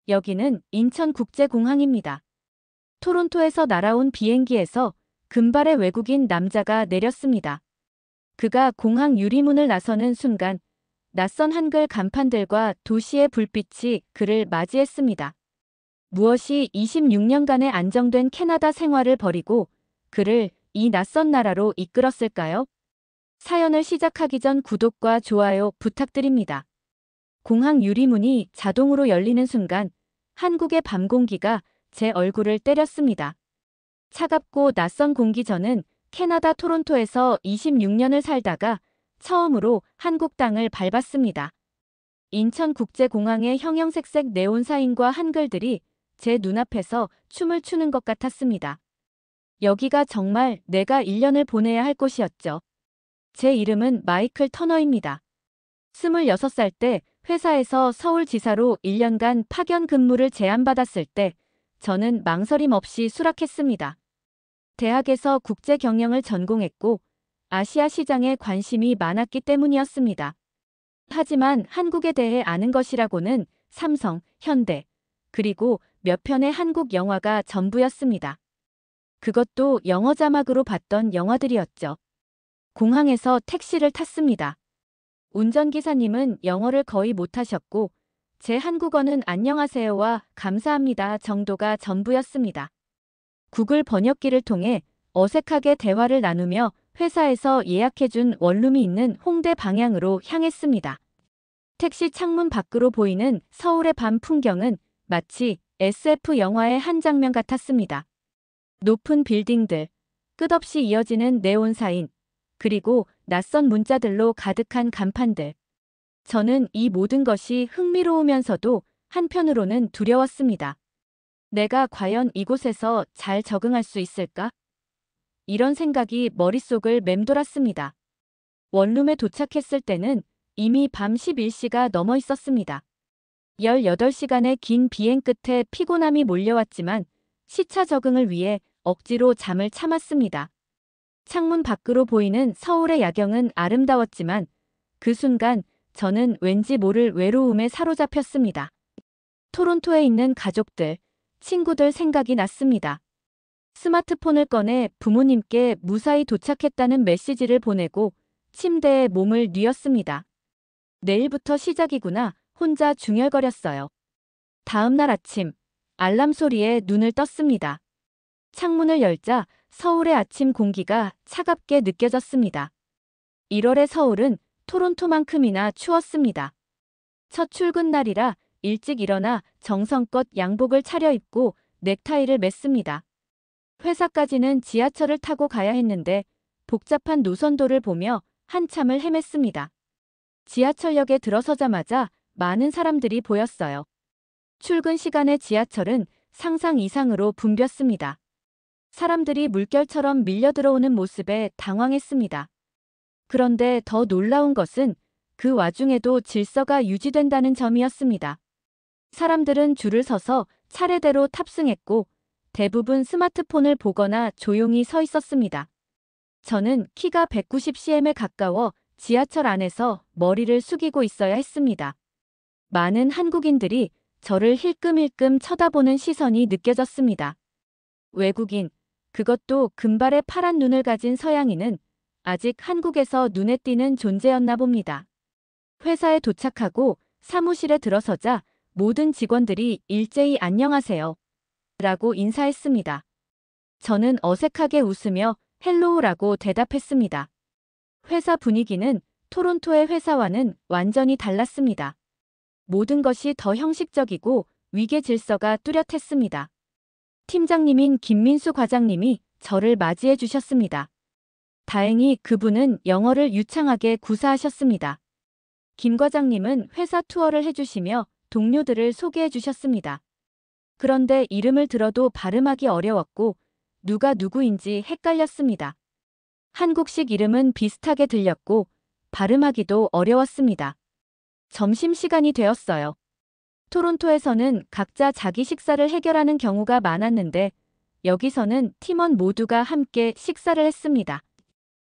여기는 인천국제공항입니다. 토론토에서 날아온 비행기에서 금발의 외국인 남자가 내렸습니다. 그가 공항 유리문을 나서는 순간 낯선 한글 간판들과 도시의 불빛이 그를 맞이했습니다. 무엇이 26년간의 안정된 캐나다 생활을 버리고 그를 이 낯선 나라로 이끌었을까요? 사연을 시작하기 전 구독과 좋아요 부탁드립니다. 공항 유리문이 자동으로 열리는 순간 한국의 밤 공기가 제 얼굴을 때렸습니다. 차갑고 낯선 공기. 저는 캐나다 토론토에서 26년을 살다가 처음으로 한국 땅을 밟았습니다. 인천국제공항의 형형색색 네온 사인과 한글들이 제 눈앞에서 춤을 추는 것 같았습니다. 여기가 정말 내가 1년을 보내야 할 곳이었죠. 제 이름은 마이클 터너입니다. 26살 때 회사에서 서울지사로 1년간 파견 근무를 제안받았을 때 저는 망설임 없이 수락했습니다. 대학에서 국제경영을 전공했고 아시아 시장에 관심이 많았기 때문이었습니다. 하지만 한국에 대해 아는 것이라고는 삼성, 현대, 그리고 몇 편의 한국 영화가 전부였습니다. 그것도 영어 자막으로 봤던 영화들이었죠. 공항에서 택시를 탔습니다. 운전기사님은 영어를 거의 못하셨고 제 한국어는 안녕하세요와 감사합니다 정도가 전부였습니다. 구글 번역기를 통해 어색하게 대화를 나누며 회사에서 예약해준 원룸이 있는 홍대 방향으로 향했습니다. 택시 창문 밖으로 보이는 서울의 밤 풍경은 마치 SF 영화의 한 장면 같았습니다. 높은 빌딩들, 끝없이 이어지는 네온 사인, 그리고 낯선 문자들로 가득한 간판들. 저는 이 모든 것이 흥미로우면서도 한편으로는 두려웠습니다. 내가 과연 이곳에서 잘 적응할 수 있을까? 이런 생각이 머릿속을 맴돌았습니다. 원룸에 도착했을 때는 이미 밤 11시가 넘어 있었습니다. 18시간의 긴 비행 끝에 피곤함이 몰려왔지만 시차 적응을 위해 억지로 잠을 참았습니다. 창문 밖으로 보이는 서울의 야경은 아름다웠지만 그 순간 저는 왠지 모를 외로움에 사로잡혔습니다. 토론토에 있는 가족들, 친구들 생각이 났습니다. 스마트폰을 꺼내 부모님께 무사히 도착했다는 메시지를 보내고 침대에 몸을 뉘었습니다. 내일부터 시작이구나 혼자 중얼거렸어요. 다음 날 아침, 알람 소리에 눈을 떴습니다. 창문을 열자 서울의 아침 공기가 차갑게 느껴졌습니다. 1월의 서울은 토론토만큼이나 추웠습니다. 첫 출근 날이라 일찍 일어나 정성껏 양복을 차려입고 넥타이를 맸습니다. 회사까지는 지하철을 타고 가야 했는데 복잡한 노선도를 보며 한참을 헤맸습니다. 지하철역에 들어서자마자 많은 사람들이 보였어요. 출근 시간에 지하철은 상상 이상으로 붐볐습니다. 사람들이 물결처럼 밀려들어오는 모습에 당황했습니다. 그런데 더 놀라운 것은 그 와중에도 질서가 유지된다는 점이었습니다. 사람들은 줄을 서서 차례대로 탑승했고 대부분 스마트폰을 보거나 조용히 서 있었습니다. 저는 키가 190cm에 가까워 지하철 안에서 머리를 숙이고 있어야 했습니다. 많은 한국인들이 저를 힐끔힐끔 쳐다보는 시선이 느껴졌습니다. 외국인, 그것도 금발의 파란 눈을 가진 서양인은 아직 한국에서 눈에 띄는 존재였나 봅니다. 회사에 도착하고 사무실에 들어서자 모든 직원들이 일제히 안녕하세요 라고 인사했습니다. 저는 어색하게 웃으며 헬로우라고 대답했습니다. 회사 분위기는 토론토의 회사와는 완전히 달랐습니다. 모든 것이 더 형식적이고 위계 질서가 뚜렷했습니다. 팀장님인 김민수 과장님이 저를 맞이해 주셨습니다. 다행히 그분은 영어를 유창하게 구사하셨습니다. 김 과장님은 회사 투어를 해주시며 동료들을 소개해 주셨습니다. 그런데 이름을 들어도 발음하기 어려웠고 누가 누구인지 헷갈렸습니다. 한국식 이름은 비슷하게 들렸고 발음하기도 어려웠습니다. 점심시간이 되었어요. 토론토에서는 각자 자기 식사를 해결하는 경우가 많았는데 여기서는 팀원 모두가 함께 식사를 했습니다.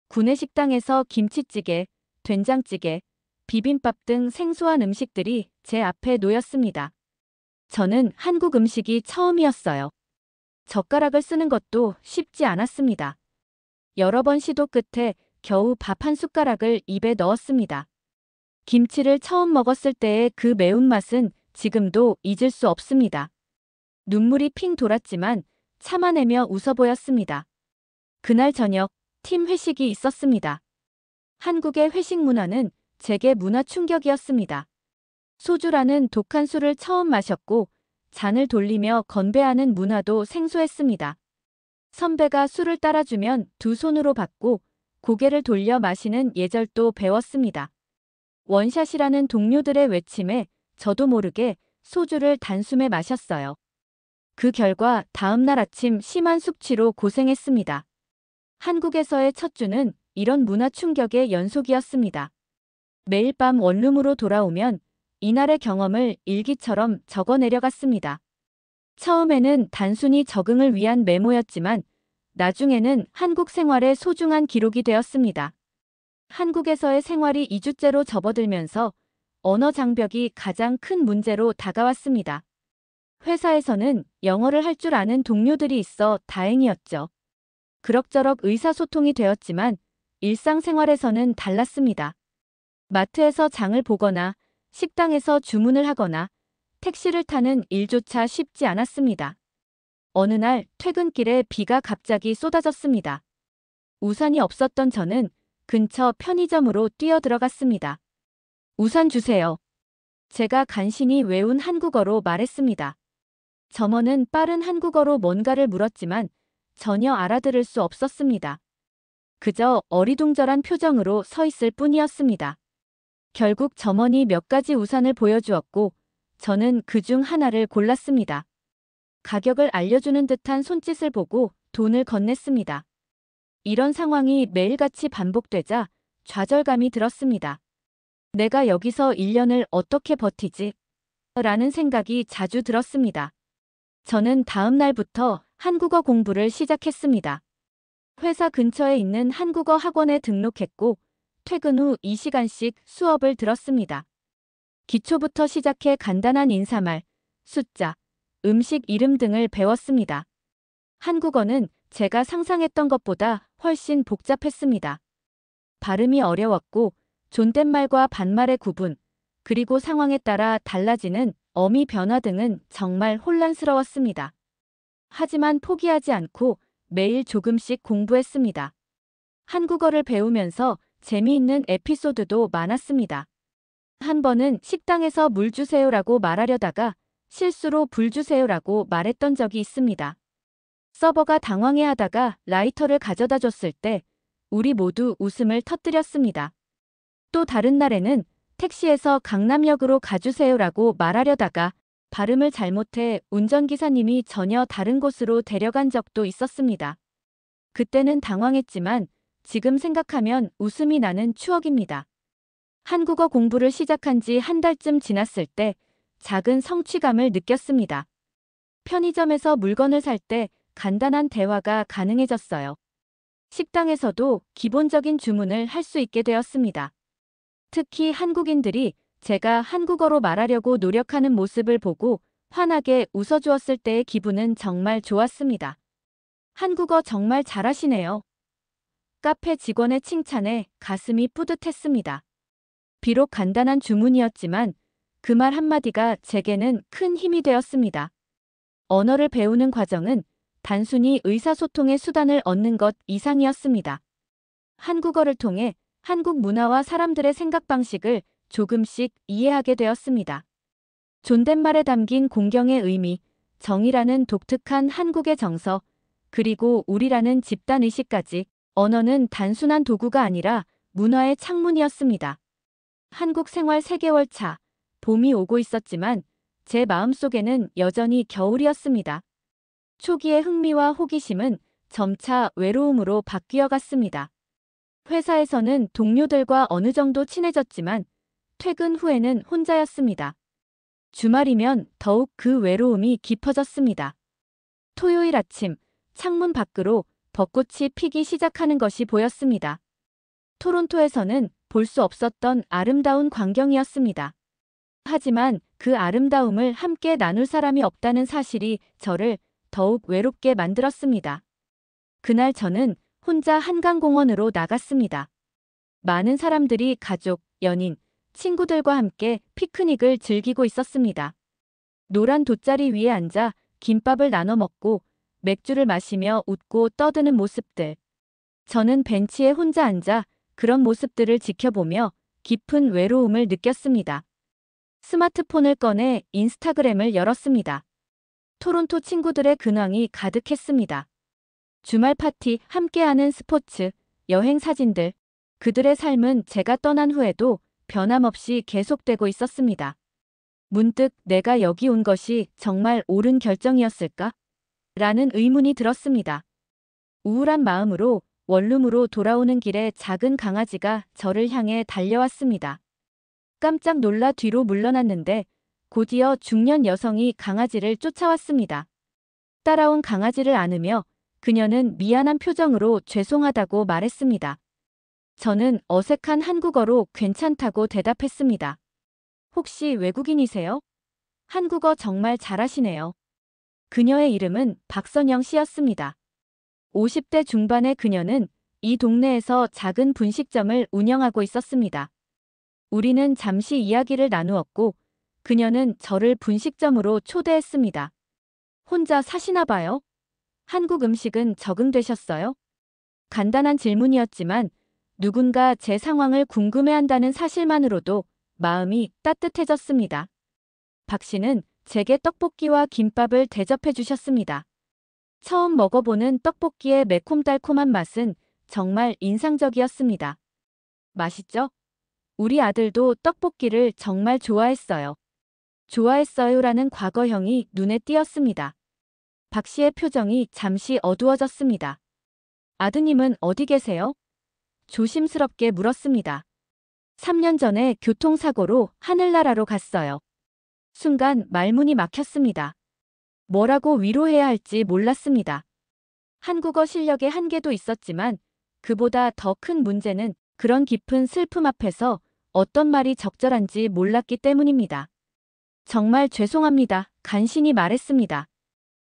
구내식당에서 김치찌개, 된장찌개, 비빔밥 등 생소한 음식들이 제 앞에 놓였습니다. 저는 한국 음식이 처음이었어요. 젓가락을 쓰는 것도 쉽지 않았습니다. 여러 번 시도 끝에 겨우 밥 한 숟가락을 입에 넣었습니다. 김치를 처음 먹었을 때의 그 매운맛은 지금도 잊을 수 없습니다. 눈물이 핑 돌았지만 참아내며 웃어 보였습니다. 그날 저녁 팀 회식이 있었습니다. 한국의 회식 문화는 제게 문화 충격이었습니다. 소주라는 독한 술을 처음 마셨고 잔을 돌리며 건배하는 문화도 생소했습니다. 선배가 술을 따라주면 두 손으로 받고 고개를 돌려 마시는 예절도 배웠습니다. 원샷이라는 동료들의 외침에 저도 모르게 소주를 단숨에 마셨어요. 그 결과 다음날 아침 심한 숙취로 고생했습니다. 한국에서의 첫 주는 이런 문화 충격의 연속이었습니다. 매일 밤 원룸으로 돌아오면 이날의 경험을 일기처럼 적어 내려갔습니다. 처음에는 단순히 적응을 위한 메모였지만 나중에는 한국 생활의 소중한 기록이 되었습니다. 한국에서의 생활이 2주째로 접어들면서 언어 장벽이 가장 큰 문제로 다가왔습니다. 회사에서는 영어를 할 줄 아는 동료들이 있어 다행이었죠. 그럭저럭 의사소통이 되었지만 일상생활에서는 달랐습니다. 마트에서 장을 보거나 식당에서 주문을 하거나 택시를 타는 일조차 쉽지 않았습니다. 어느 날 퇴근길에 비가 갑자기 쏟아졌습니다. 우산이 없었던 저는 근처 편의점으로 뛰어들어갔습니다. 우산 주세요. 제가 간신히 외운 한국어로 말했습니다. 점원은 빠른 한국어로 뭔가를 물었지만 전혀 알아들을 수 없었습니다. 그저 어리둥절한 표정으로 서 있을 뿐이었습니다. 결국 점원이 몇 가지 우산을 보여주었고 저는 그중 하나를 골랐습니다. 가격을 알려주는 듯한 손짓을 보고 돈을 건넸습니다. 이런 상황이 매일같이 반복되자 좌절감이 들었습니다. 내가 여기서 1년을 어떻게 버티지? 라는 생각이 자주 들었습니다. 저는 다음 날부터 한국어 공부를 시작했습니다. 회사 근처에 있는 한국어 학원에 등록했고 퇴근 후 2시간씩 수업을 들었습니다. 기초부터 시작해 간단한 인사말, 숫자, 음식 이름 등을 배웠습니다. 한국어는 제가 상상했던 것보다 훨씬 복잡했습니다. 발음이 어려웠고 존댓말과 반말의 구분, 그리고 상황에 따라 달라지는 어미 변화 등은 정말 혼란스러웠습니다. 하지만 포기하지 않고 매일 조금씩 공부했습니다. 한국어를 배우면서 재미있는 에피소드도 많았습니다. 한 번은 식당에서 물 주세요라고 말하려다가 실수로 불 주세요라고 말했던 적이 있습니다. 서버가 당황해하다가 라이터를 가져다 줬을 때 우리 모두 웃음을 터뜨렸습니다. 또 다른 날에는 택시에서 강남역으로 가주세요라고 말하려다가 발음을 잘못해 운전기사님이 전혀 다른 곳으로 데려간 적도 있었습니다. 그때는 당황했지만 지금 생각하면 웃음이 나는 추억입니다. 한국어 공부를 시작한 지 한 달쯤 지났을 때 작은 성취감을 느꼈습니다. 편의점에서 물건을 살 때 간단한 대화가 가능해졌어요. 식당에서도 기본적인 주문을 할 수 있게 되었습니다. 특히 한국인들이 제가 한국어로 말하려고 노력하는 모습을 보고 환하게 웃어주었을 때의 기분은 정말 좋았습니다. 한국어 정말 잘하시네요. 카페 직원의 칭찬에 가슴이 뿌듯했습니다. 비록 간단한 주문이었지만 그 말 한마디가 제게는 큰 힘이 되었습니다. 언어를 배우는 과정은 단순히 의사소통의 수단을 얻는 것 이상이었습니다. 한국어를 통해 한국 문화와 사람들의 생각 방식을 조금씩 이해하게 되었습니다. 존댓말에 담긴 공경의 의미, 정이라는 독특한 한국의 정서, 그리고 우리라는 집단 의식까지 언어는 단순한 도구가 아니라 문화의 창문이었습니다. 한국 생활 3개월 차, 봄이 오고 있었지만 제 마음속에는 여전히 겨울이었습니다. 초기의 흥미와 호기심은 점차 외로움으로 바뀌어 갔습니다. 회사에서는 동료들과 어느 정도 친해졌지만 퇴근 후에는 혼자였습니다. 주말이면 더욱 그 외로움이 깊어졌습니다. 토요일 아침, 창문 밖으로 벚꽃이 피기 시작하는 것이 보였습니다. 토론토에서는 볼 수 없었던 아름다운 광경이었습니다. 하지만 그 아름다움을 함께 나눌 사람이 없다는 사실이 저를 더욱 외롭게 만들었습니다. 그날 저는 혼자 한강공원으로 나갔습니다. 많은 사람들이 가족, 연인, 친구들과 함께 피크닉을 즐기고 있었습니다. 노란 돗자리 위에 앉아 김밥을 나눠 먹고 맥주를 마시며 웃고 떠드는 모습들. 저는 벤치에 혼자 앉아 그런 모습들을 지켜보며 깊은 외로움을 느꼈습니다. 스마트폰을 꺼내 인스타그램을 열었습니다. 토론토 친구들의 근황이 가득했습니다. 주말 파티, 함께하는 스포츠, 여행 사진들. 그들의 삶은 제가 떠난 후에도 변함없이 계속되고 있었습니다. 문득 내가 여기 온 것이 정말 옳은 결정이었을까? 라는 의문이 들었습니다. 우울한 마음으로 원룸으로 돌아오는 길에 작은 강아지가 저를 향해 달려왔습니다. 깜짝 놀라 뒤로 물러났는데 곧이어 중년 여성이 강아지를 쫓아왔습니다. 따라온 강아지를 안으며 그녀는 미안한 표정으로 죄송하다고 말했습니다. 저는 어색한 한국어로 괜찮다고 대답했습니다. 혹시 외국인이세요? 한국어 정말 잘하시네요. 그녀의 이름은 박선영 씨였습니다. 50대 중반의 그녀는 이 동네에서 작은 분식점을 운영하고 있었습니다. 우리는 잠시 이야기를 나누었고 그녀는 저를 분식점으로 초대했습니다. 혼자 사시나 봐요? 한국 음식은 적응되셨어요? 간단한 질문이었지만 누군가 제 상황을 궁금해한다는 사실만으로도 마음이 따뜻해졌습니다. 박 씨는 제게 떡볶이와 김밥을 대접해 주셨습니다. 처음 먹어보는 떡볶이의 매콤달콤한 맛은 정말 인상적이었습니다. 맛있죠? 우리 아들도 떡볶이를 정말 좋아했어요. 좋아했어요라는 과거형이 눈에 띄었습니다. 박 씨의 표정이 잠시 어두워졌습니다. 아드님은 어디 계세요? 조심스럽게 물었습니다. 3년 전에 교통사고로 하늘나라로 갔어요. 순간 말문이 막혔습니다. 뭐라고 위로해야 할지 몰랐습니다. 한국어 실력의 한계도 있었지만 그보다 더 큰 문제는 그런 깊은 슬픔 앞에서 어떤 말이 적절한지 몰랐기 때문입니다. 정말 죄송합니다. 간신히 말했습니다.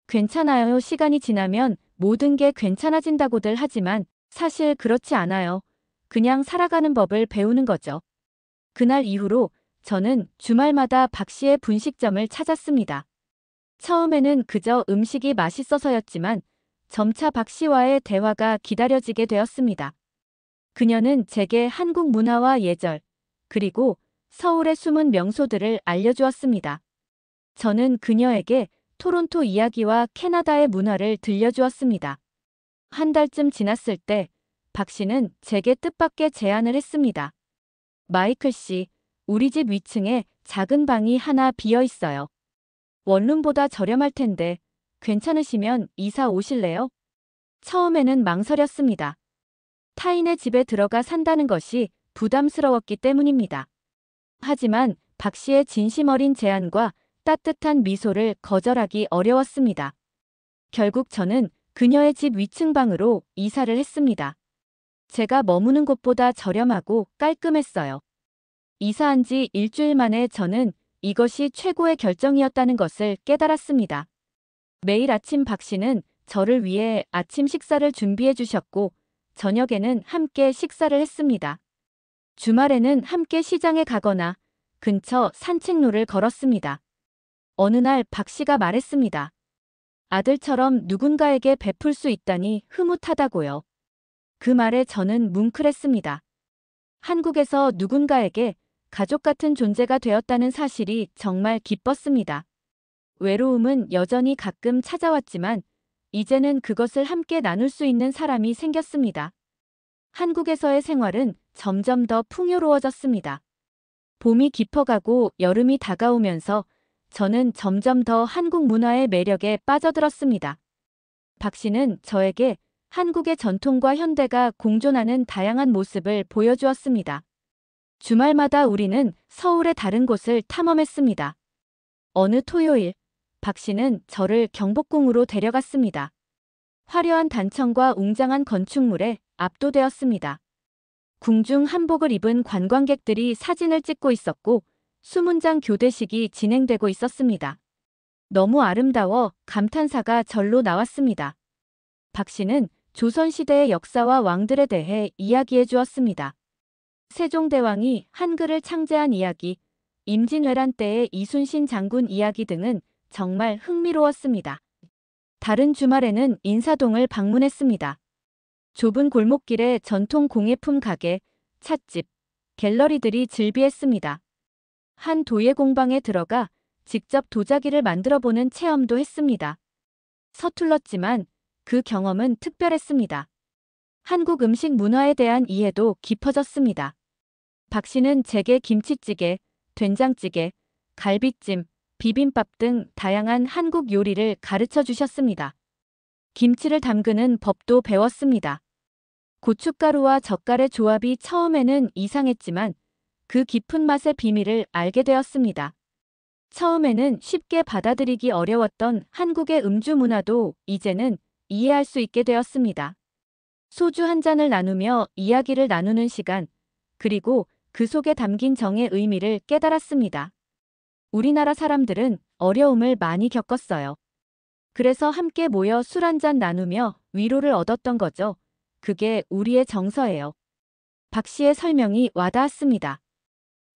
괜찮아요. 시간이 지나면 모든 게 괜찮아진다고들 하지만 사실 그렇지 않아요. 그냥 살아가는 법을 배우는 거죠. 그날 이후로 저는 주말마다 박 씨의 분식점을 찾았습니다. 처음에는 그저 음식이 맛있어서였지만 점차 박 씨와의 대화가 기다려지게 되었습니다. 그녀는 제게 한국 문화와 예절, 그리고 서울의 숨은 명소들을 알려주었습니다. 저는 그녀에게 토론토 이야기와 캐나다의 문화를 들려주었습니다. 한 달쯤 지났을 때 박 씨는 제게 뜻밖의 제안을 했습니다. 마이클 씨, 우리 집 위층에 작은 방이 하나 비어 있어요. 원룸보다 저렴할 텐데 괜찮으시면 이사 오실래요? 처음에는 망설였습니다. 타인의 집에 들어가 산다는 것이 부담스러웠기 때문입니다. 하지만 박 씨의 진심 어린 제안과 따뜻한 미소를 거절하기 어려웠습니다. 결국 저는 그녀의 집 위층 방으로 이사를 했습니다. 제가 머무는 곳보다 저렴하고 깔끔했어요. 이사한 지 일주일 만에 저는 이것이 최고의 결정이었다는 것을 깨달았습니다. 매일 아침 박 씨는 저를 위해 아침 식사를 준비해 주셨고 저녁에는 함께 식사를 했습니다. 주말에는 함께 시장에 가거나 근처 산책로를 걸었습니다. 어느 날 박 씨가 말했습니다. 아들처럼 누군가에게 베풀 수 있다니 흐뭇하다고요. 그 말에 저는 뭉클했습니다. 한국에서 누군가에게 가족 같은 존재가 되었다는 사실이 정말 기뻤습니다. 외로움은 여전히 가끔 찾아왔지만 이제는 그것을 함께 나눌 수 있는 사람이 생겼습니다. 한국에서의 생활은 점점 더 풍요로워졌습니다. 봄이 깊어가고 여름이 다가오면서 저는 점점 더 한국 문화의 매력에 빠져들었습니다. 박 씨는 저에게 한국의 전통과 현대가 공존하는 다양한 모습을 보여주었습니다. 주말마다 우리는 서울의 다른 곳을 탐험했습니다. 어느 토요일, 박 씨는 저를 경복궁으로 데려갔습니다. 화려한 단청과 웅장한 건축물에 압도되었습니다. 궁중 한복을 입은 관광객들이 사진을 찍고 있었고 수문장 교대식이 진행되고 있었습니다. 너무 아름다워 감탄사가 절로 나왔습니다. 박 씨는 조선시대의 역사와 왕들에 대해 이야기해 주었습니다. 세종대왕이 한글을 창제한 이야기, 임진왜란 때의 이순신 장군 이야기 등은 정말 흥미로웠습니다. 다른 주말에는 인사동을 방문했습니다. 좁은 골목길에 전통 공예품 가게, 찻집, 갤러리들이 즐비했습니다. 한 도예 공방에 들어가 직접 도자기를 만들어보는 체험도 했습니다. 서툴렀지만 그 경험은 특별했습니다. 한국 음식 문화에 대한 이해도 깊어졌습니다. 박 씨는 제게 김치찌개, 된장찌개, 갈비찜, 비빔밥 등 다양한 한국 요리를 가르쳐 주셨습니다. 김치를 담그는 법도 배웠습니다. 고춧가루와 젓갈의 조합이 처음에는 이상했지만 그 깊은 맛의 비밀을 알게 되었습니다. 처음에는 쉽게 받아들이기 어려웠던 한국의 음주 문화도 이제는 이해할 수 있게 되었습니다. 소주 한 잔을 나누며 이야기를 나누는 시간, 그리고 그 속에 담긴 정의 의미를 깨달았습니다. 우리나라 사람들은 어려움을 많이 겪었어요. 그래서 함께 모여 술 한 잔 나누며 위로를 얻었던 거죠. 그게 우리의 정서예요. 박 씨의 설명이 와닿았습니다.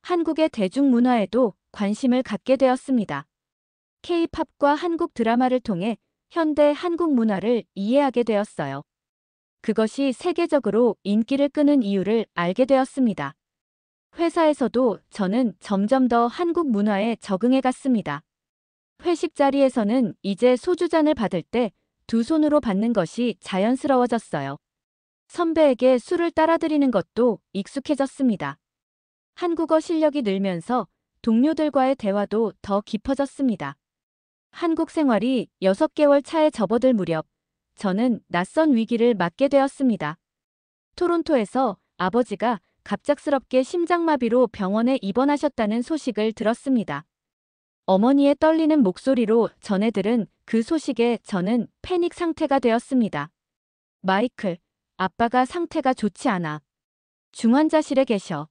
한국의 대중문화에도 관심을 갖게 되었습니다. K-팝과 한국 드라마를 통해 현대 한국 문화를 이해하게 되었어요. 그것이 세계적으로 인기를 끄는 이유를 알게 되었습니다. 회사에서도 저는 점점 더 한국 문화에 적응해 갔습니다. 회식 자리에서는 이제 소주잔을 받을 때 두 손으로 받는 것이 자연스러워졌어요. 선배에게 술을 따라드리는 것도 익숙해졌습니다. 한국어 실력이 늘면서 동료들과의 대화도 더 깊어졌습니다. 한국 생활이 6개월 차에 접어들 무렵 저는 낯선 위기를 맞게 되었습니다. 토론토에서 아버지가 갑작스럽게 심장마비로 병원에 입원하셨다는 소식을 들었습니다. 어머니의 떨리는 목소리로 전해들은 그 소식에 저는 패닉 상태가 되었습니다. 마이클, 아빠가 상태가 좋지 않아. 중환자실에 계셔.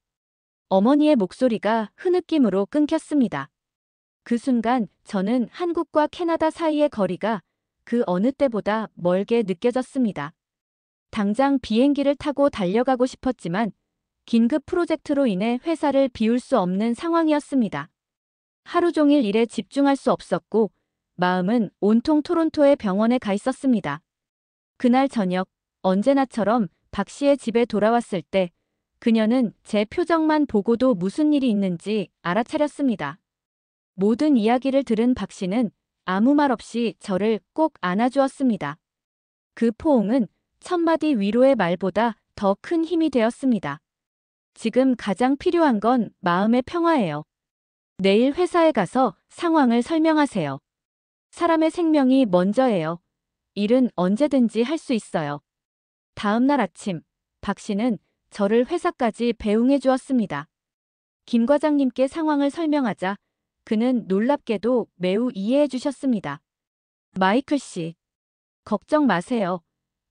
어머니의 목소리가 흐느낌으로 끊겼습니다. 그 순간 저는 한국과 캐나다 사이의 거리가 그 어느 때보다 멀게 느껴졌습니다. 당장 비행기를 타고 달려가고 싶었지만 긴급 프로젝트로 인해 회사를 비울 수 없는 상황이었습니다. 하루 종일 일에 집중할 수 없었고 마음은 온통 토론토의 병원에 가 있었습니다. 그날 저녁 언제나처럼 박 씨의 집에 돌아왔을 때 그녀는 제 표정만 보고도 무슨 일이 있는지 알아차렸습니다. 모든 이야기를 들은 박 씨는 아무 말 없이 저를 꼭 안아주었습니다. 그 포옹은 천마디 위로의 말보다 더 큰 힘이 되었습니다. 지금 가장 필요한 건 마음의 평화예요. 내일 회사에 가서 상황을 설명하세요. 사람의 생명이 먼저예요. 일은 언제든지 할 수 있어요. 다음 날 아침, 박 씨는 저를 회사까지 배웅해 주었습니다. 김 과장님께 상황을 설명하자 그는 놀랍게도 매우 이해해 주셨습니다. 마이클 씨, 걱정 마세요.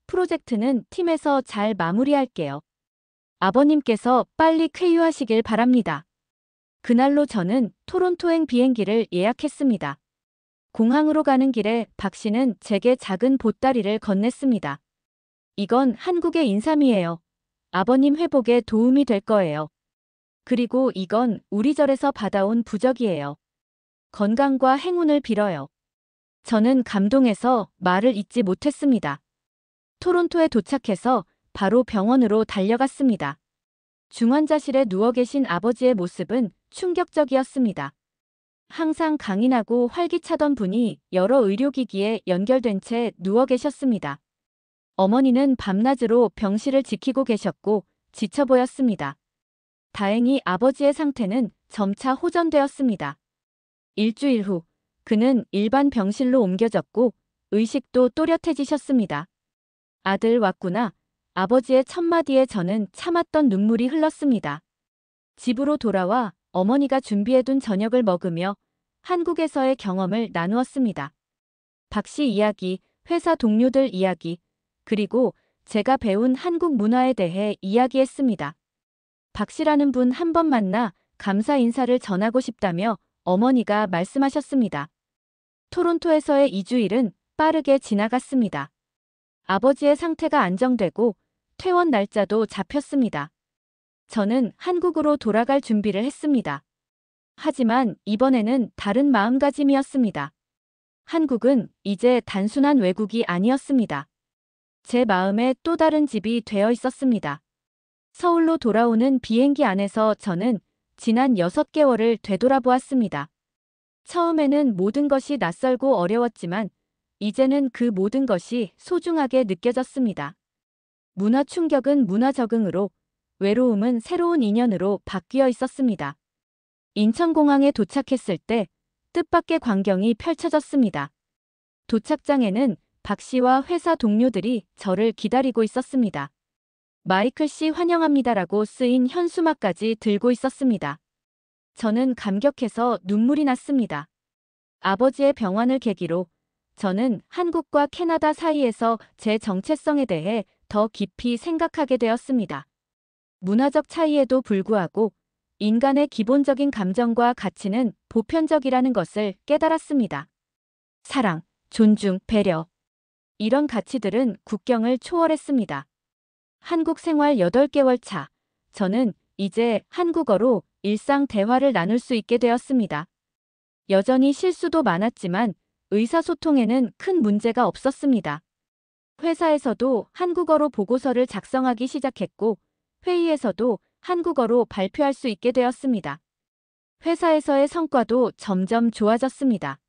프로젝트는 팀에서 잘 마무리할게요. 아버님께서 빨리 쾌유하시길 바랍니다. 그날로 저는 토론토행 비행기를 예약했습니다. 공항으로 가는 길에 박 씨는 제게 작은 보따리를 건넸습니다. 이건 한국의 인삼이에요. 아버님 회복에 도움이 될 거예요. 그리고 이건 우리 절에서 받아온 부적이에요. 건강과 행운을 빌어요. 저는 감동해서 말을 잇지 못했습니다. 토론토에 도착해서 바로 병원으로 달려갔습니다. 중환자실에 누워 계신 아버지의 모습은 충격적이었습니다. 항상 강인하고 활기차던 분이 여러 의료기기에 연결된 채 누워 계셨습니다. 어머니는 밤낮으로 병실을 지키고 계셨고 지쳐 보였습니다. 다행히 아버지의 상태는 점차 호전되었습니다. 일주일 후 그는 일반 병실로 옮겨졌고 의식도 또렷해지셨습니다. 아들 왔구나. 아버지의 첫마디에 저는 참았던 눈물이 흘렀습니다. 집으로 돌아와 어머니가 준비해둔 저녁을 먹으며 한국에서의 경험을 나누었습니다. 박 씨 이야기, 회사 동료들 이야기, 그리고 제가 배운 한국 문화에 대해 이야기했습니다. 박 씨라는 분 한 번 만나 감사 인사를 전하고 싶다며 어머니가 말씀하셨습니다. 토론토에서의 2주일은 빠르게 지나갔습니다. 아버지의 상태가 안정되고 퇴원 날짜도 잡혔습니다. 저는 한국으로 돌아갈 준비를 했습니다. 하지만 이번에는 다른 마음가짐이었습니다. 한국은 이제 단순한 외국이 아니었습니다. 제 마음에 또 다른 집이 되어 있었습니다. 서울로 돌아오는 비행기 안에서 저는 지난 6개월을 되돌아보았습니다. 처음에는 모든 것이 낯설고 어려웠지만 이제는 그 모든 것이 소중하게 느껴졌습니다. 문화 충격은 문화 적응으로, 외로움은 새로운 인연으로 바뀌어 있었습니다. 인천공항에 도착했을 때 뜻밖의 광경이 펼쳐졌습니다. 도착장에는 박 씨와 회사 동료들이 저를 기다리고 있었습니다. 마이클 씨 환영합니다라고 쓰인 현수막까지 들고 있었습니다. 저는 감격해서 눈물이 났습니다. 아버지의 병환을 계기로 저는 한국과 캐나다 사이에서 제 정체성에 대해 더 깊이 생각하게 되었습니다. 문화적 차이에도 불구하고 인간의 기본적인 감정과 가치는 보편적이라는 것을 깨달았습니다. 사랑, 존중, 배려. 이런 가치들은 국경을 초월했습니다. 한국 생활 8개월 차, 저는 이제 한국어로 일상 대화를 나눌 수 있게 되었습니다. 여전히 실수도 많았지만 의사소통에는 큰 문제가 없었습니다. 회사에서도 한국어로 보고서를 작성하기 시작했고 회의에서도 한국어로 발표할 수 있게 되었습니다. 회사에서의 성과도 점점 좋아졌습니다.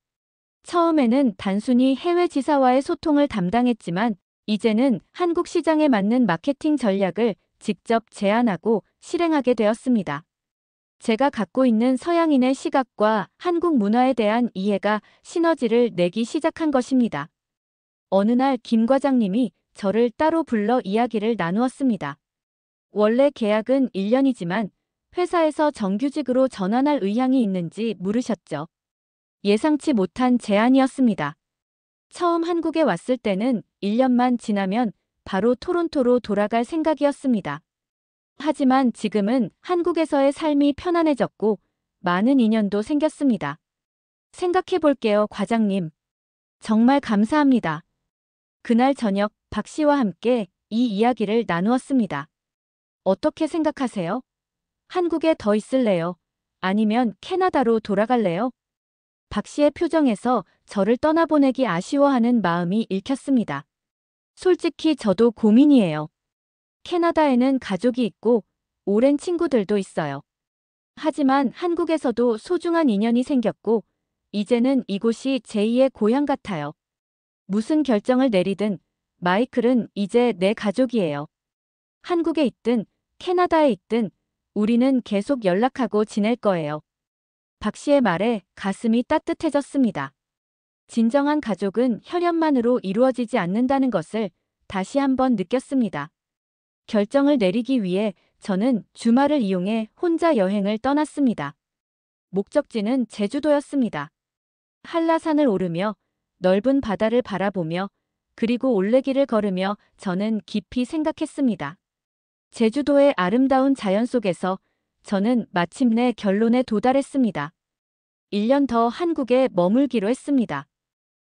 처음에는 단순히 해외 지사와의 소통을 담당했지만 이제는 한국 시장에 맞는 마케팅 전략을 직접 제안하고 실행하게 되었습니다. 제가 갖고 있는 서양인의 시각과 한국 문화에 대한 이해가 시너지를 내기 시작한 것입니다. 어느 날 김 과장님이 저를 따로 불러 이야기를 나누었습니다. 원래 계약은 1년이지만 회사에서 정규직으로 전환할 의향이 있는지 물으셨죠. 예상치 못한 제안이었습니다. 처음 한국에 왔을 때는 1년만 지나면 바로 토론토로 돌아갈 생각이었습니다. 하지만 지금은 한국에서의 삶이 편안해졌고 많은 인연도 생겼습니다. 생각해 볼게요, 과장님. 정말 감사합니다. 그날 저녁 박 씨와 함께 이 이야기를 나누었습니다. 어떻게 생각하세요? 한국에 더 있을래요? 아니면 캐나다로 돌아갈래요? 박 씨의 표정에서 저를 떠나보내기 아쉬워하는 마음이 읽혔습니다. 솔직히 저도 고민이에요. 캐나다에는 가족이 있고 오랜 친구들도 있어요. 하지만 한국에서도 소중한 인연이 생겼고 이제는 이곳이 제2의 고향 같아요. 무슨 결정을 내리든 마이클은 이제 내 가족이에요. 한국에 있든 캐나다에 있든 우리는 계속 연락하고 지낼 거예요. 박 씨의 말에 가슴이 따뜻해졌습니다. 진정한 가족은 혈연만으로 이루어지지 않는다는 것을 다시 한번 느꼈습니다. 결정을 내리기 위해 저는 주말을 이용해 혼자 여행을 떠났습니다. 목적지는 제주도였습니다. 한라산을 오르며 넓은 바다를 바라보며 그리고 올레길을 걸으며 저는 깊이 생각했습니다. 제주도의 아름다운 자연 속에서 저는 마침내 결론에 도달했습니다. 1년 더 한국에 머물기로 했습니다.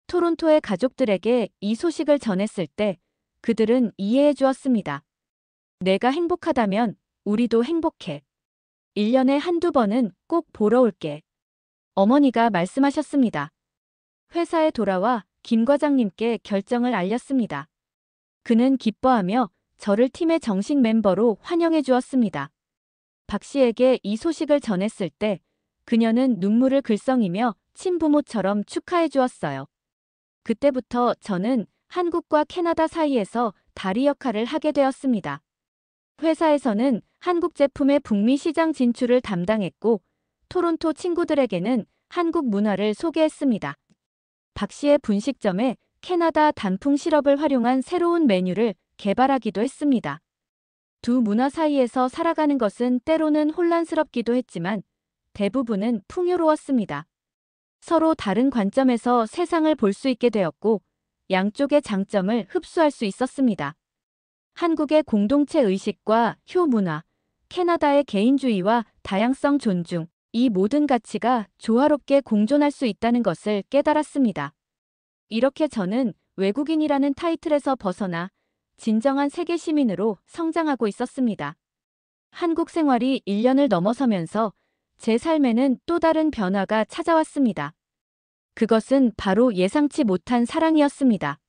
토론토의 가족들에게 이 소식을 전했을 때 그들은 이해해 주었습니다. 내가 행복하다면 우리도 행복해. 1년에 한두 번은 꼭 보러 올게. 어머니가 말씀하셨습니다. 회사에 돌아와 김 과장님께 결정을 알렸습니다. 그는 기뻐하며 저를 팀의 정식 멤버로 환영해 주었습니다. 박 씨에게 이 소식을 전했을 때 그녀는 눈물을 글썽이며 친부모처럼 축하해 주었어요. 그때부터 저는 한국과 캐나다 사이에서 다리 역할을 하게 되었습니다. 회사에서는 한국 제품의 북미 시장 진출을 담당했고 토론토 친구들에게는 한국 문화를 소개했습니다. 박 씨의 분식점에 캐나다 단풍 시럽을 활용한 새로운 메뉴를 개발하기도 했습니다. 두 문화 사이에서 살아가는 것은 때로는 혼란스럽기도 했지만 대부분은 풍요로웠습니다. 서로 다른 관점에서 세상을 볼 수 있게 되었고 양쪽의 장점을 흡수할 수 있었습니다. 한국의 공동체 의식과 효 문화, 캐나다의 개인주의와 다양성 존중, 이 모든 가치가 조화롭게 공존할 수 있다는 것을 깨달았습니다. 이렇게 저는 외국인이라는 타이틀에서 벗어나 진정한 세계 시민으로 성장하고 있었습니다. 한국 생활이 1년을 넘어서면서 제 삶에는 또 다른 변화가 찾아왔습니다. 그것은 바로 예상치 못한 사랑이었습니다.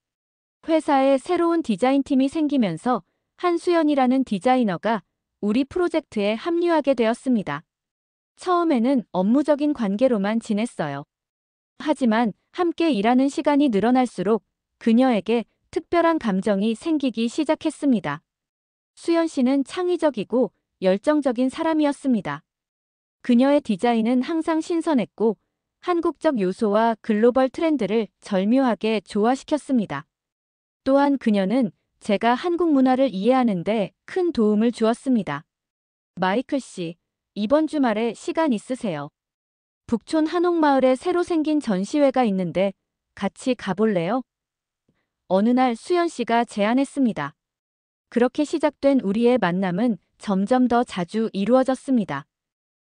회사에 새로운 디자인팀이 생기면서 한수연이라는 디자이너가 우리 프로젝트에 합류하게 되었습니다. 처음에는 업무적인 관계로만 지냈어요. 하지만 함께 일하는 시간이 늘어날수록 그녀에게 특별한 감정이 생기기 시작했습니다. 수연 씨는 창의적이고 열정적인 사람이었습니다. 그녀의 디자인은 항상 신선했고 한국적 요소와 글로벌 트렌드를 절묘하게 조화시켰습니다. 또한 그녀는 제가 한국 문화를 이해하는 데 큰 도움을 주었습니다. 마이클 씨, 이번 주말에 시간 있으세요? 북촌 한옥마을에 새로 생긴 전시회가 있는데 같이 가볼래요? 어느 날 수연 씨가 제안했습니다. 그렇게 시작된 우리의 만남은 점점 더 자주 이루어졌습니다.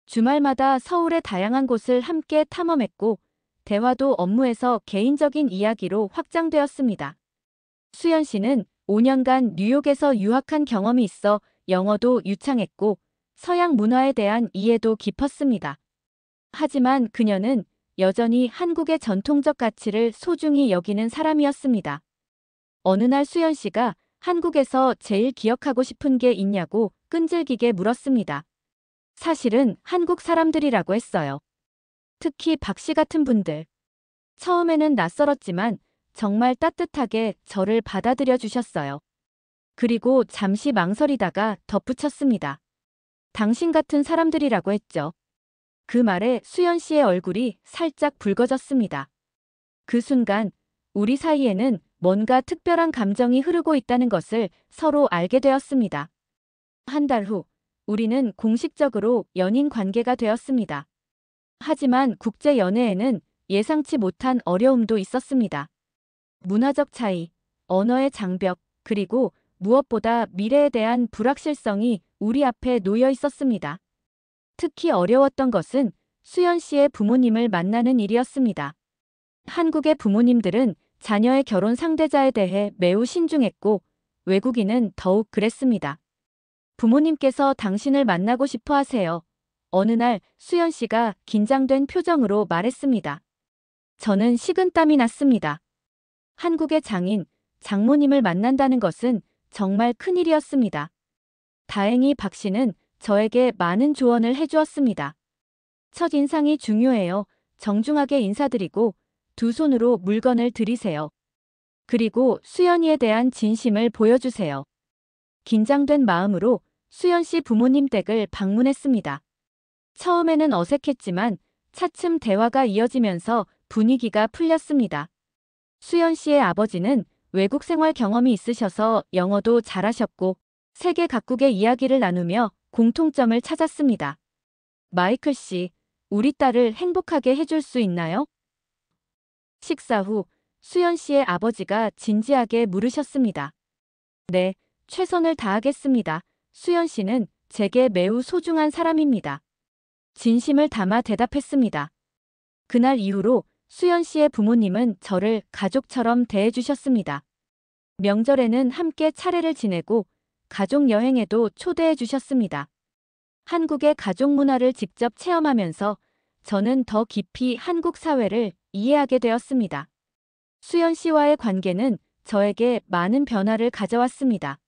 주말마다 서울의 다양한 곳을 함께 탐험했고 대화도 업무에서 개인적인 이야기로 확장되었습니다. 수연 씨는 5년간 뉴욕에서 유학한 경험이 있어 영어도 유창했고 서양 문화에 대한 이해도 깊었습니다. 하지만 그녀는 여전히 한국의 전통적 가치를 소중히 여기는 사람이었습니다. 어느 날 수연 씨가 한국에서 제일 기억하고 싶은 게 있냐고 끈질기게 물었습니다. 사실은 한국 사람들이라고 했어요. 특히 박 씨 같은 분들. 처음에는 낯설었지만 정말 따뜻하게 저를 받아들여 주셨어요. 그리고 잠시 망설이다가 덧붙였습니다. 당신 같은 사람들이라고 했죠. 그 말에 수연 씨의 얼굴이 살짝 붉어졌습니다. 그 순간 우리 사이에는 뭔가 특별한 감정이 흐르고 있다는 것을 서로 알게 되었습니다. 한 달 후, 우리는 공식적으로 연인 관계가 되었습니다. 하지만 국제 연애에는 예상치 못한 어려움도 있었습니다. 문화적 차이, 언어의 장벽, 그리고 무엇보다 미래에 대한 불확실성이 우리 앞에 놓여 있었습니다. 특히 어려웠던 것은 수연 씨의 부모님을 만나는 일이었습니다. 한국의 부모님들은 자녀의 결혼 상대자에 대해 매우 신중했고 외국인은 더욱 그랬습니다. 부모님께서 당신을 만나고 싶어 하세요. 어느 날 수연 씨가 긴장된 표정으로 말했습니다. 저는 식은땀이 났습니다. 한국의 장인, 장모님을 만난다는 것은 정말 큰일이었습니다. 다행히 박 씨는 저에게 많은 조언을 해주었습니다. 첫인상이 중요해요. 정중하게 인사드리고 두 손으로 물건을 들이세요. 그리고 수연이에 대한 진심을 보여주세요. 긴장된 마음으로 수연 씨 부모님 댁을 방문했습니다. 처음에는 어색했지만 차츰 대화가 이어지면서 분위기가 풀렸습니다. 수연 씨의 아버지는 외국 생활 경험이 있으셔서 영어도 잘하셨고 세계 각국의 이야기를 나누며 공통점을 찾았습니다. 마이클 씨, 우리 딸을 행복하게 해줄 수 있나요? 식사 후 수연 씨의 아버지가 진지하게 물으셨습니다. 네, 최선을 다하겠습니다. 수연 씨는 제게 매우 소중한 사람입니다. 진심을 담아 대답했습니다. 그날 이후로 수연 씨의 부모님은 저를 가족처럼 대해주셨습니다. 명절에는 함께 차례를 지내고 가족 여행에도 초대해 주셨습니다. 한국의 가족 문화를 직접 체험하면서 저는 더 깊이 한국 사회를 이해하게 되었습니다. 수연 씨와의 관계는 저에게 많은 변화를 가져왔습니다.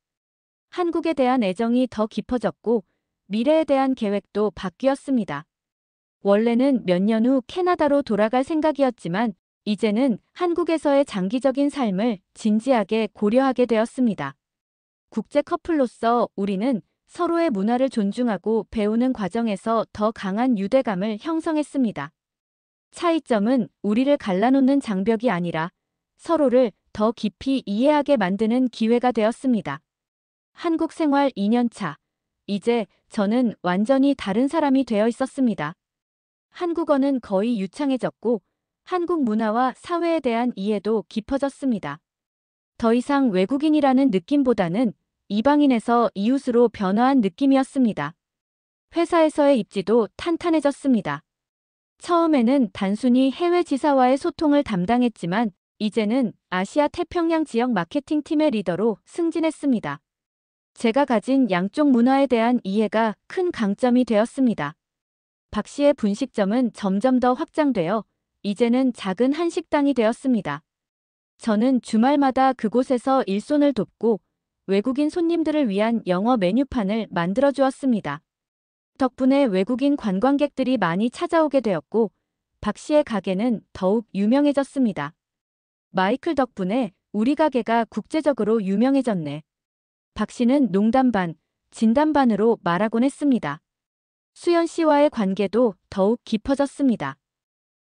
한국에 대한 애정이 더 깊어졌고 미래에 대한 계획도 바뀌었습니다. 원래는 몇 년 후 캐나다로 돌아갈 생각이었지만 이제는 한국에서의 장기적인 삶을 진지하게 고려하게 되었습니다. 국제 커플로서 우리는 서로의 문화를 존중하고 배우는 과정에서 더 강한 유대감을 형성했습니다. 차이점은 우리를 갈라놓는 장벽이 아니라 서로를 더 깊이 이해하게 만드는 기회가 되었습니다. 한국 생활 2년 차. 이제 저는 완전히 다른 사람이 되어 있었습니다. 한국어는 거의 유창해졌고 한국 문화와 사회에 대한 이해도 깊어졌습니다. 더 이상 외국인이라는 느낌보다는 이방인에서 이웃으로 변화한 느낌이었습니다. 회사에서의 입지도 탄탄해졌습니다. 처음에는 단순히 해외 지사와의 소통을 담당했지만 이제는 아시아 태평양 지역 마케팅 팀의 리더로 승진했습니다. 제가 가진 양쪽 문화에 대한 이해가 큰 강점이 되었습니다. 박 씨의 분식점은 점점 더 확장되어 이제는 작은 한식당이 되었습니다. 저는 주말마다 그곳에서 일손을 돕고 외국인 손님들을 위한 영어 메뉴판을 만들어 주었습니다. 덕분에 외국인 관광객들이 많이 찾아오게 되었고 박 씨의 가게는 더욱 유명해졌습니다. 마이클 덕분에 우리 가게가 국제적으로 유명해졌네. 박 씨는 농담 반, 진담 반으로 말하곤 했습니다. 수연 씨와의 관계도 더욱 깊어졌습니다.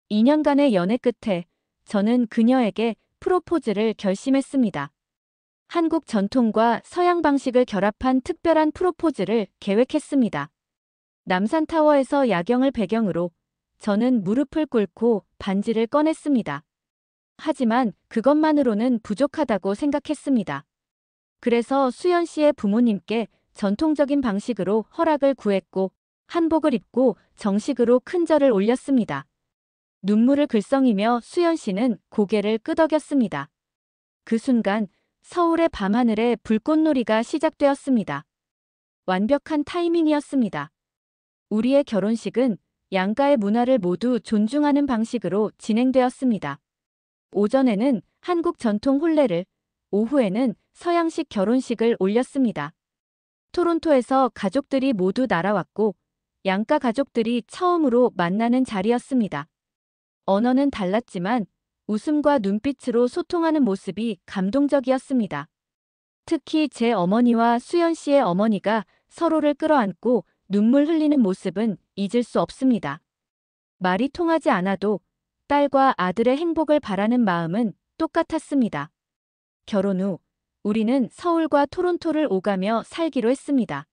2년간의 연애 끝에 저는 그녀에게 프로포즈를 결심했습니다. 한국 전통과 서양 방식을 결합한 특별한 프로포즈를 계획했습니다. 남산타워에서 야경을 배경으로 저는 무릎을 꿇고 반지를 꺼냈습니다. 하지만 그것만으로는 부족하다고 생각했습니다. 그래서 수연 씨의 부모님께 전통적인 방식으로 허락을 구했고 한복을 입고 정식으로 큰 절을 올렸습니다. 눈물을 글썽이며 수연 씨는 고개를 끄덕였습니다. 그 순간 서울의 밤하늘에 불꽃놀이가 시작되었습니다. 완벽한 타이밍이었습니다. 우리의 결혼식은 양가의 문화를 모두 존중하는 방식으로 진행되었습니다. 오전에는 한국 전통 혼례를, 오후에는 서양식 결혼식을 올렸습니다. 토론토에서 가족들이 모두 날아왔고 양가 가족들이 처음으로 만나는 자리였습니다. 언어는 달랐지만 웃음과 눈빛으로 소통하는 모습이 감동적이었습니다. 특히 제 어머니와 수연 씨의 어머니가 서로를 끌어안고 눈물 흘리는 모습은 잊을 수 없습니다. 말이 통하지 않아도 딸과 아들의 행복을 바라는 마음은 똑같았습니다. 결혼 후 우리는 서울과 토론토를 오가며 살기로 했습니다.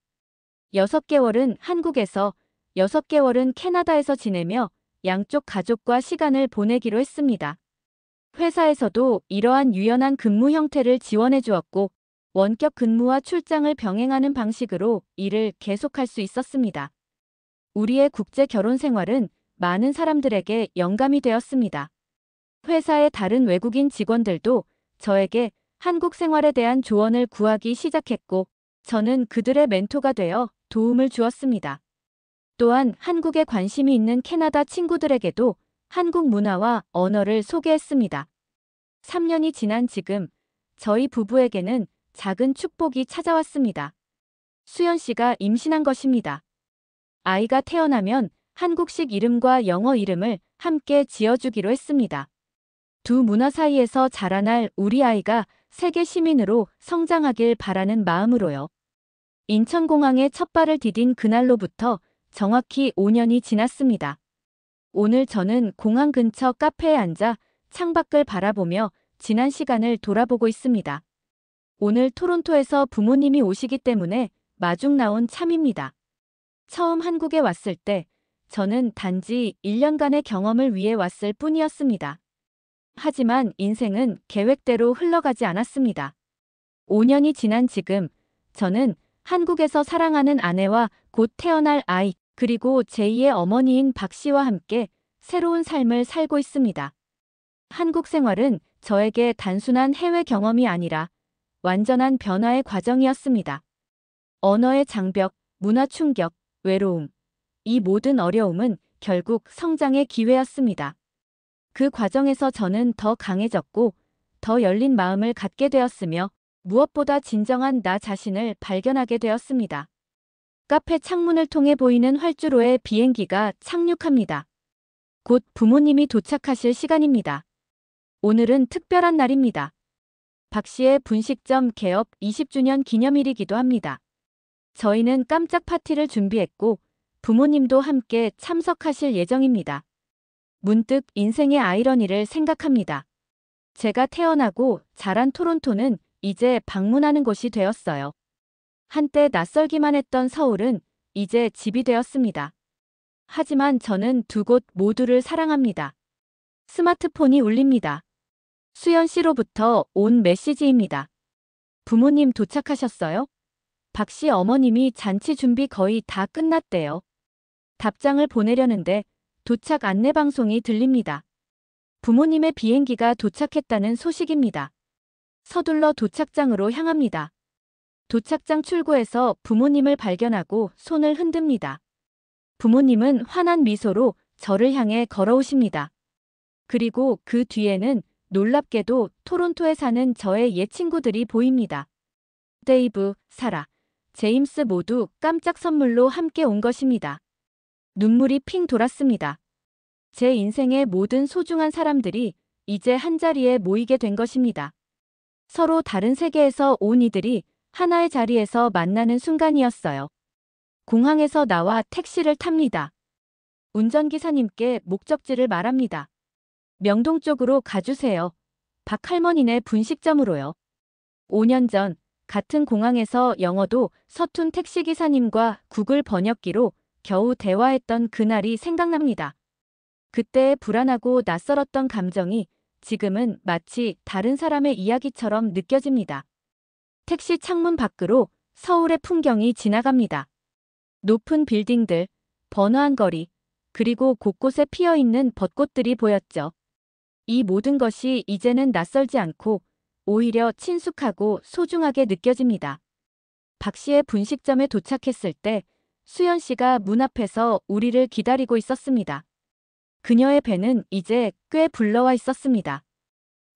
6개월은 한국에서 6개월은 캐나다에서 지내며 양쪽 가족과 시간을 보내기로 했습니다. 회사에서도 이러한 유연한 근무 형태를 지원해 주었고 원격 근무와 출장을 병행하는 방식으로 일을 계속할 수 있었습니다. 우리의 국제 결혼 생활은 많은 사람들에게 영감이 되었습니다. 회사의 다른 외국인 직원들도 저에게 한국 생활에 대한 조언을 구하기 시작했고 저는 그들의 멘토가 되어 도움을 주었습니다. 또한 한국에 관심이 있는 캐나다 친구들에게도 한국 문화와 언어를 소개했습니다. 3년이 지난 지금 저희 부부에게는 작은 축복이 찾아왔습니다. 수연 씨가 임신한 것입니다. 아이가 태어나면 한국식 이름과 영어 이름을 함께 지어주기로 했습니다. 두 문화 사이에서 자라날 우리 아이가 세계 시민으로 성장하길 바라는 마음으로요. 인천공항에 첫 발을 디딘 그날로부터 정확히 5년이 지났습니다. 오늘 저는 공항 근처 카페에 앉아 창밖을 바라보며 지난 시간을 돌아보고 있습니다. 오늘 토론토에서 부모님이 오시기 때문에 마중 나온 참입니다. 처음 한국에 왔을 때 저는 단지 1년간의 경험을 위해 왔을 뿐이었습니다. 하지만 인생은 계획대로 흘러가지 않았습니다. 5년이 지난 지금 저는 한국에서 사랑하는 아내와 곧 태어날 아이 그리고 제2의 어머니인 박 씨와 함께 새로운 삶을 살고 있습니다. 한국 생활은 저에게 단순한 해외 경험이 아니라 완전한 변화의 과정이었습니다. 언어의 장벽, 문화 충격, 외로움. 이 모든 어려움은 결국 성장의 기회였습니다. 그 과정에서 저는 더 강해졌고 더 열린 마음을 갖게 되었으며 무엇보다 진정한 나 자신을 발견하게 되었습니다. 카페 창문을 통해 보이는 활주로에 비행기가 착륙합니다. 곧 부모님이 도착하실 시간입니다. 오늘은 특별한 날입니다. 박 씨의 분식점 개업 20주년 기념일이기도 합니다. 저희는 깜짝 파티를 준비했고 부모님도 함께 참석하실 예정입니다. 문득 인생의 아이러니를 생각합니다. 제가 태어나고 자란 토론토는 이제 방문하는 곳이 되었어요. 한때 낯설기만 했던 서울은 이제 집이 되었습니다. 하지만 저는 두 곳 모두를 사랑합니다. 스마트폰이 울립니다. 수연 씨로부터 온 메시지입니다. 부모님 도착하셨어요? 박 씨 어머님이 잔치 준비 거의 다 끝났대요. 답장을 보내려는데 도착 안내 방송이 들립니다. 부모님의 비행기가 도착했다는 소식입니다. 서둘러 도착장으로 향합니다. 도착장 출구에서 부모님을 발견하고 손을 흔듭니다. 부모님은 환한 미소로 저를 향해 걸어오십니다. 그리고 그 뒤에는 놀랍게도 토론토에 사는 저의 옛 친구들이 보입니다. 데이브, 사라, 제임스 모두 깜짝 선물로 함께 온 것입니다. 눈물이 핑 돌았습니다. 제 인생의 모든 소중한 사람들이 이제 한자리에 모이게 된 것입니다. 서로 다른 세계에서 온 이들이 하나의 자리에서 만나는 순간이었어요. 공항에서 나와 택시를 탑니다. 운전기사님께 목적지를 말합니다. 명동 쪽으로 가주세요. 박 할머니네 분식점으로요. 5년 전 같은 공항에서 영어도 서툰 택시기사님과 구글 번역기로 겨우 대화했던 그날이 생각납니다. 그때의 불안하고 낯설었던 감정이 지금은 마치 다른 사람의 이야기처럼 느껴집니다. 택시 창문 밖으로 서울의 풍경이 지나갑니다. 높은 빌딩들, 번화한 거리, 그리고 곳곳에 피어있는 벚꽃들이 보였죠. 이 모든 것이 이제는 낯설지 않고 오히려 친숙하고 소중하게 느껴집니다. 박 씨의 분식점에 도착했을 때 수연 씨가 문 앞에서 우리를 기다리고 있었습니다. 그녀의 배는 이제 꽤 불러와 있었습니다.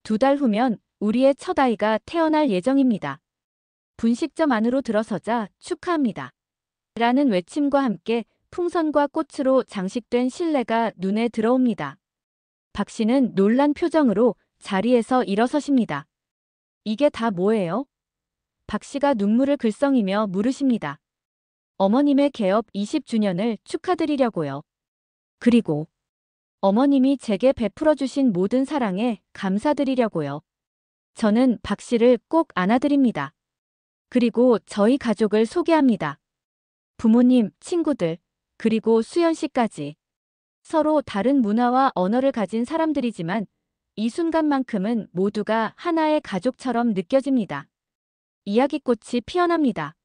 2달 후면 우리의 첫 아이가 태어날 예정입니다. 분식점 안으로 들어서자 축하합니다. 라는 외침과 함께 풍선과 꽃으로 장식된 실내가 눈에 들어옵니다. 박 씨는 놀란 표정으로 자리에서 일어서십니다. 이게 다 뭐예요? 박 씨가 눈물을 글썽이며 물으십니다. 어머님의 개업 20주년을 축하드리려고요. 그리고 어머님이 제게 베풀어 주신 모든 사랑에 감사드리려고요. 저는 박 씨를 꼭 안아드립니다. 그리고 저희 가족을 소개합니다. 부모님, 친구들, 그리고 수연 씨까지. 서로 다른 문화와 언어를 가진 사람들이지만 이 순간만큼은 모두가 하나의 가족처럼 느껴집니다. 이야기꽃이 피어납니다.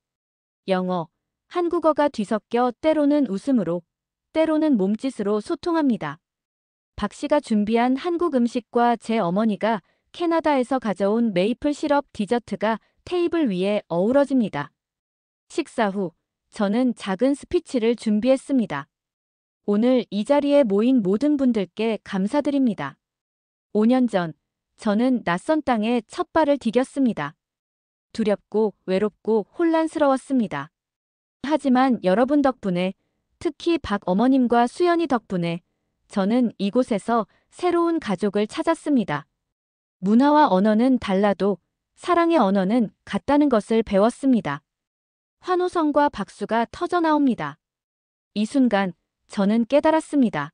영어, 한국어가 뒤섞여 때로는 웃음으로, 때로는 몸짓으로 소통합니다. 박 씨가 준비한 한국 음식과 제 어머니가 캐나다에서 가져온 메이플 시럽 디저트가 테이블 위에 어우러집니다. 식사 후 저는 작은 스피치를 준비했습니다. 오늘 이 자리에 모인 모든 분들께 감사드립니다. 5년 전 저는 낯선 땅에 첫 발을 디뎠습니다. 두렵고 외롭고 혼란스러웠습니다. 하지만 여러분 덕분에, 특히 박 어머님과 수연이 덕분에 저는 이곳에서 새로운 가족을 찾았습니다. 문화와 언어는 달라도 사랑의 언어는 같다는 것을 배웠습니다. 환호성과 박수가 터져나옵니다. 이 순간 저는 깨달았습니다.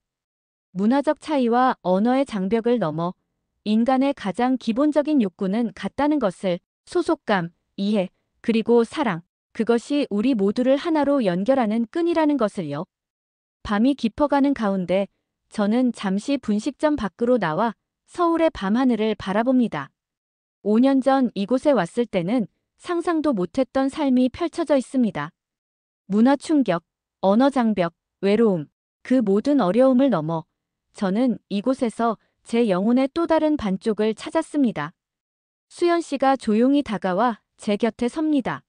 문화적 차이와 언어의 장벽을 넘어 인간의 가장 기본적인 욕구는 같다는 것을, 소속감, 이해, 그리고 사랑, 그것이 우리 모두를 하나로 연결하는 끈이라는 것을요. 밤이 깊어가는 가운데 저는 잠시 분식점 밖으로 나와 서울의 밤하늘을 바라봅니다. 5년 전 이곳에 왔을 때는 상상도 못했던 삶이 펼쳐져 있습니다. 문화 충격, 언어 장벽, 외로움, 그 모든 어려움을 넘어 저는 이곳에서 제 영혼의 또 다른 반쪽을 찾았습니다. 수연 씨가 조용히 다가와 제 곁에 섭니다.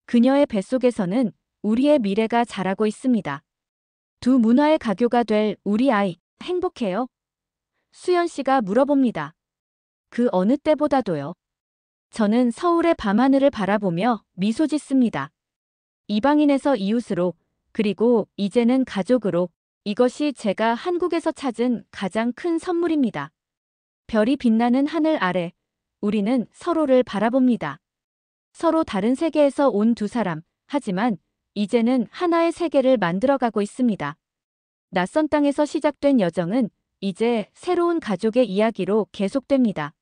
그녀의 뱃속에서는 우리의 미래가 자라고 있습니다. 두 문화의 가교가 될 우리 아이, 행복해요? 수연 씨가 물어봅니다. 그 어느 때보다도요. 저는 서울의 밤하늘을 바라보며 미소 짓습니다. 이방인에서 이웃으로, 그리고 이제는 가족으로, 이것이 제가 한국에서 찾은 가장 큰 선물입니다. 별이 빛나는 하늘 아래 우리는 서로를 바라봅니다. 서로 다른 세계에서 온 두 사람, 하지만 이제는 하나의 세계를 만들어가고 있습니다. 낯선 땅에서 시작된 여정은 이제 새로운 가족의 이야기로 계속됩니다.